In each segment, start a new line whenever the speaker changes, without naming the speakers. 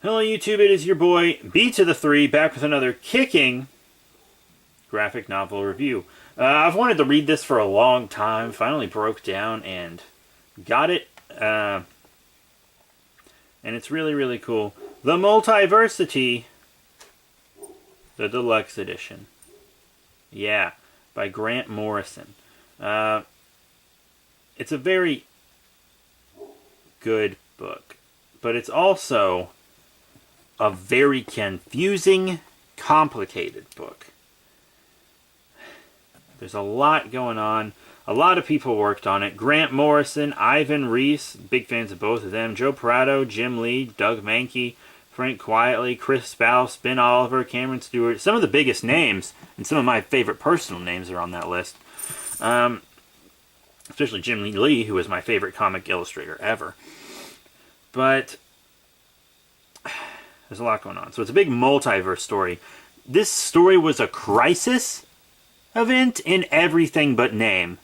Hello YouTube, it is your boy B to the 3 back with another kicking graphic novel review. I've wanted to read this for a long time, finally broke down and got it, and it's really, really cool. The Multiversity, the Deluxe Edition. Yeah, by Grant Morrison. It's a very good book, but it's also a very confusing, complicated book. There's a lot going on. A lot of people worked on it. Grant Morrison, Ivan Reis, big fans of both of them. Joe Prado, Jim Lee, Doug Mahnke, Frank Quietly, Chris Spouse, Ben Oliver, Cameron Stewart. Some of the biggest names, and some of my favorite personal names are on that list. Especially Jim Lee, who is my favorite comic illustrator ever. But there's a lot going on. So it's a big multiverse story. This story was a crisis event in everything but name.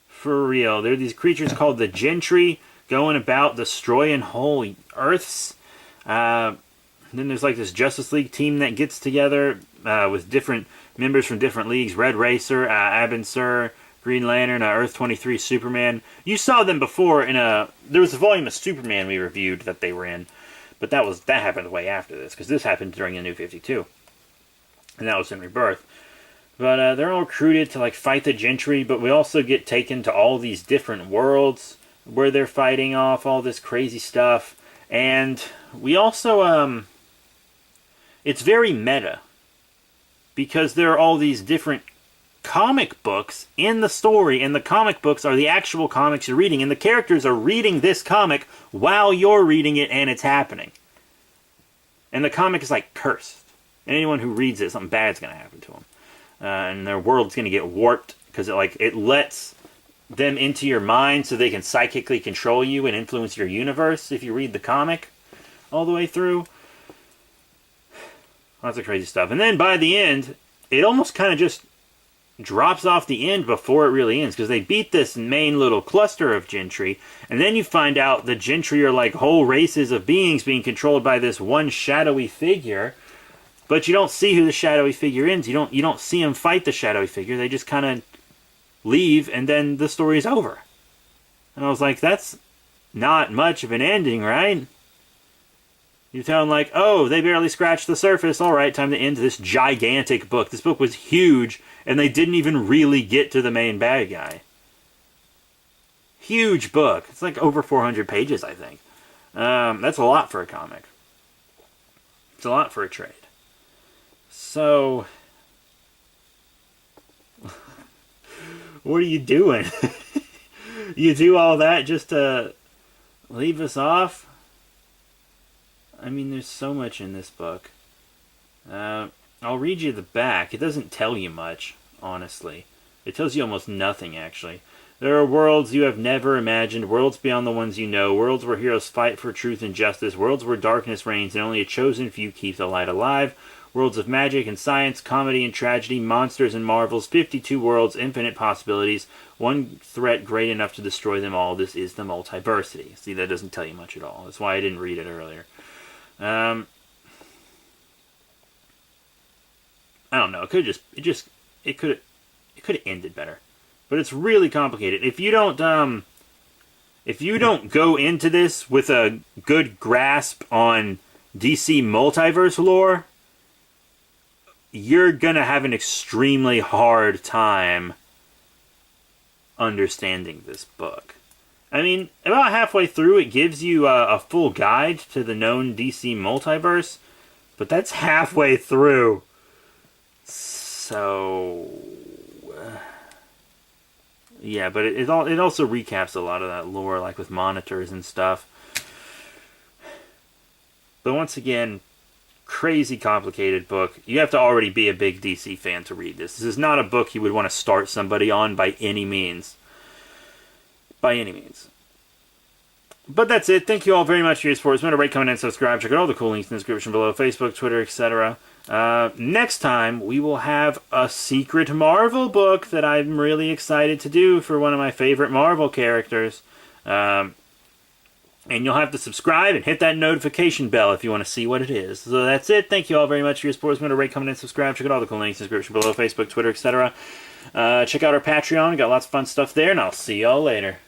For real. There are these creatures called the Gentry going about destroying whole Earths. Then there's like this Justice League team that gets together with different members from different leagues. Red Racer, Abin Sur, Green Lantern, Earth 23, Superman. You saw them before in a... There was a volume of Superman we reviewed that they were in. But that happened way after this, because this happened during the New 52. And that was in Rebirth. But they're all recruited to like fight the Gentry, but we also get taken to all these different worlds where they're fighting off all this crazy stuff. And we also, it's very meta, because there are all these different comic books in the story, and the comic books are the actual comics you're reading, and the characters are reading this comic while you're reading it and it's happening. And the comic is like cursed. And anyone who reads it, something bad's going to happen to them. And their world's going to get warped, because it lets them into your mind so they can psychically control you and influence your universe if you read the comic all the way through. Lots of crazy stuff. And then by the end, it almost kind of just drops off the end before it really ends, because they beat this main little cluster of Gentry, and then you find out the Gentry are like whole races of beings being controlled by this one shadowy figure, but you don't see who the shadowy figure is. You don't see him fight the shadowy figure. They just kind of leave, and then the story's over. And I was like, that's not much of an ending, right? You tell them like, oh, they barely scratched the surface. All right, time to end this gigantic book. This book was huge, and they didn't even really get to the main bad guy. Huge book. It's like over 400 pages, I think. That's a lot for a comic. It's a lot for a trade. So, what are you doing? You do all that just to leave us off? I mean, there's so much in this book. I'll read you the back. It doesn't tell you much, honestly. It tells you almost nothing, actually. There are worlds you have never imagined, worlds beyond the ones you know, worlds where heroes fight for truth and justice, worlds where darkness reigns and only a chosen few keep the light alive, worlds of magic and science, comedy and tragedy, monsters and marvels, 52 worlds, infinite possibilities, one threat great enough to destroy them all. This is the Multiversity. See, that doesn't tell you much at all. That's why I didn't read it earlier. I don't know. It could have ended better, but it's really complicated. If you don't go into this with a good grasp on DC multiverse lore, you're gonna have an extremely hard time understanding this book. I mean, about halfway through, it gives you a full guide to the known DC multiverse, but that's halfway through. So, yeah, but it also recaps a lot of that lore, like with monitors and stuff. But once again, crazy complicated book. You have to already be a big DC fan to read this. This is not a book you would want to start somebody on by any means. By any means. But that's it. Thank you all very much for your support. Remember to rate, comment, and subscribe. Check out all the cool links in the description below. Facebook, Twitter, etc. Next time, we will have a secret Marvel book that I'm really excited to do for one of my favorite Marvel characters. And you'll have to subscribe and hit that notification bell if you want to see what it is. So that's it. Thank you all very much for your support. Remember to rate, comment, and subscribe. Check out all the cool links in the description below. Facebook, Twitter, etc. Check out our Patreon. We got lots of fun stuff there, and I'll see y'all later.